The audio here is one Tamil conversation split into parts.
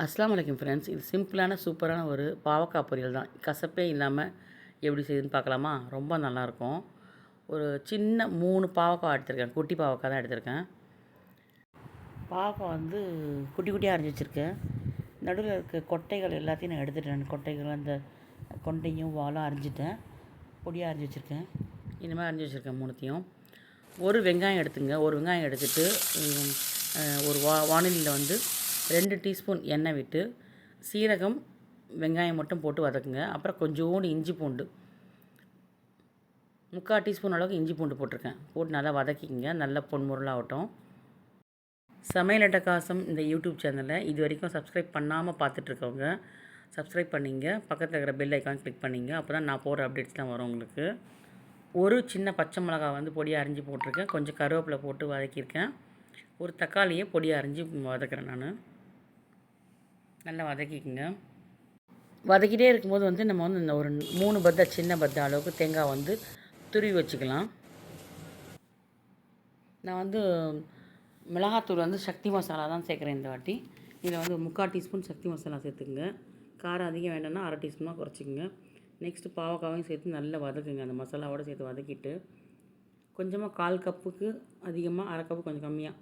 அஸ்ஸலாமு அலைக்கும் ஃப்ரெண்ட்ஸ். இது சிம்பிளான சூப்பரான ஒரு பாவக்காய் பொரியல் தான். கசப்பே இல்லாமல் எப்படி செய்யுதுன்னு பார்க்கலாமா? ரொம்ப நல்லாயிருக்கும். ஒரு சின்ன 3 பாவக்காய் எடுத்திருக்கேன். குட்டி பாவக்காய் தான் எடுத்திருக்கேன். பாவக்காய் வந்து குட்டி குட்டியாக அரிஞ்சு வச்சுருக்கேன். நடுவில் இருக்க கொட்டைகள் எல்லாத்தையும் நான் எடுத்துட்டேன். கொட்டைகள் அந்த கொண்டையும் வாலும் அரிஞ்சிட்டேன். பொடியாக அரிஞ்சு வச்சுருக்கேன். இந்த மாதிரி அரிஞ்சு வச்சுருக்கேன் 3த்தையும். ஒரு வெங்காயம் எடுத்துங்க. ஒரு வெங்காயம் எடுத்துகிட்டு ஒரு வானலியில் வந்து 2 டீஸ்பூன் எண்ணெய் விட்டு சீரகம் வெங்காயம் மட்டும் போட்டு வதக்குங்க. அப்புறம் கொஞ்சோண்டு இஞ்சி பூண்டு 3/4 டீஸ்பூன் அளவுக்கு இஞ்சி பூண்டு போட்டிருக்கேன். போட்டு நல்லா வதக்கிங்க. நல்லா பொன்முருளாகட்டும். சமையல் அட்டகாசம் இந்த யூடியூப் சேனலை இது வரைக்கும் சப்ஸ்கிரைப் பண்ணாமல் பார்த்துட்ருக்கவங்க சப்ஸ்கிரைப் பண்ணிங்க. பக்கத்தில் இருக்கிற பெல் ஐக்கான் கிளிக் பண்ணிங்க. அப்போ தான் நான் போகிற அப்டேட்ஸ்லாம் வரும் உங்களுக்கு. ஒரு சின்ன பச்சை மிளகாய் வந்து பொடியாக அரிஞ்சு போட்டிருக்கேன். கொஞ்சம் கருவேப்பிலை போட்டு வதக்கியிருக்கேன். ஒரு தக்காளியை பொடியாக அரிஞ்சு வதக்குறேன் நான். நல்லா வதக்கிக்குங்க. வதக்கிட்டே இருக்கும்போது வந்து நம்ம வந்து இந்த ஒரு 3 பத்தை சின்ன பத்தை அளவுக்கு தேங்காய் வந்து துருவி வச்சுக்கலாம். நான் வந்து மிளகாத்தூள் வந்து சக்தி மசாலா தான் சேர்க்குறேன் இந்த வாட்டி. இதில் வந்து 3/4 டீஸ்பூன் சக்தி மசாலா சேர்த்துக்குங்க. காரம் அதிகம் வேணும்னா 1/2 டீஸ்பூனாக குறைச்சிக்கங்க. நெக்ஸ்ட்டு பாவக்காவையும் சேர்த்து நல்லா வதக்குங்க. அந்த மசாலாவோடு சேர்த்து வதக்கிட்டு கொஞ்சமாக 1/4 கப்புக்கு அதிகமாக 1/2 கப்பு கொஞ்சம் கம்மியாக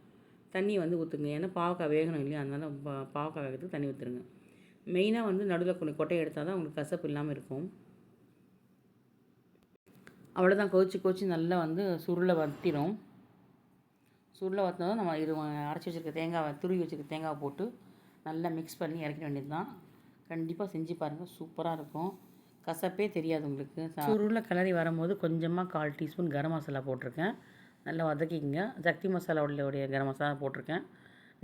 தண்ணி வந்து ஊற்றுங்க. ஏன்னா பாவக்காய் வேகணும் இல்லையா, அதனால் பாவக்காய் வேகிறதுக்கு தண்ணி ஊற்றுருங்க. மெயினாக வந்து நடுவில் கொஞ்சம் கொட்டையை எடுத்தால் தான் உங்களுக்கு கசப்பு இல்லாமல் இருக்கும். அவ்வளோதான். கொதிச்சு நல்லா வந்து சுருளை வற்றிடும். சுருளை வற்றினா தான் நம்ம இது அரைச்சி வச்சுருக்க தேங்காவை துருவி வச்சுருக்க தேங்காவை போட்டு நல்லா மிக்ஸ் பண்ணி இறக்க வேண்டியது தான். கண்டிப்பாக செஞ்சு பாருங்கள். சூப்பராக இருக்கும். கசப்பே தெரியாது உங்களுக்கு. சுருளை கிளறி வரும்போது கொஞ்சமாக 1/4 டீஸ்பூன் கரம் மசாலா போட்டிருக்கேன். நல்லா வதக்கிங்க. சக்தி மசாலாவுடைய கரம் மசாலா போட்டிருக்கேன்.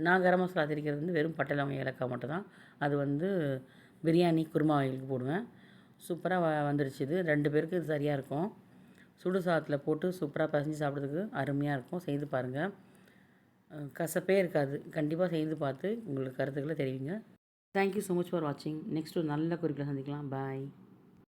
நான் கரம் மசாலா திரிக்கிறது வந்து வெறும் பட்டை லவங்கம் ஏலக்காய் மட்டும் தான். அது வந்து பிரியாணி குருமா வகைகளுக்கு போடுவேன். சூப்பராக வந்துடுச்சு. இது 2 பேருக்கு இது சரியாக இருக்கும். சுடு சாதத்தில் போட்டு சூப்பராக பசஞ்சு சாப்பிட்றதுக்கு அருமையாக இருக்கும். செய்து பாருங்கள். கசப்பே இருக்காது. கண்டிப்பாக செய்து பார்த்து உங்களுக்கு கருத்துக்களை தெரிவிங்க. தேங்க்யூ ஸோ மச் ஃபார் வாட்சிங். நெக்ஸ்ட் ஒரு நல்ல குறிப்பில் சந்திக்கலாம். பாய்.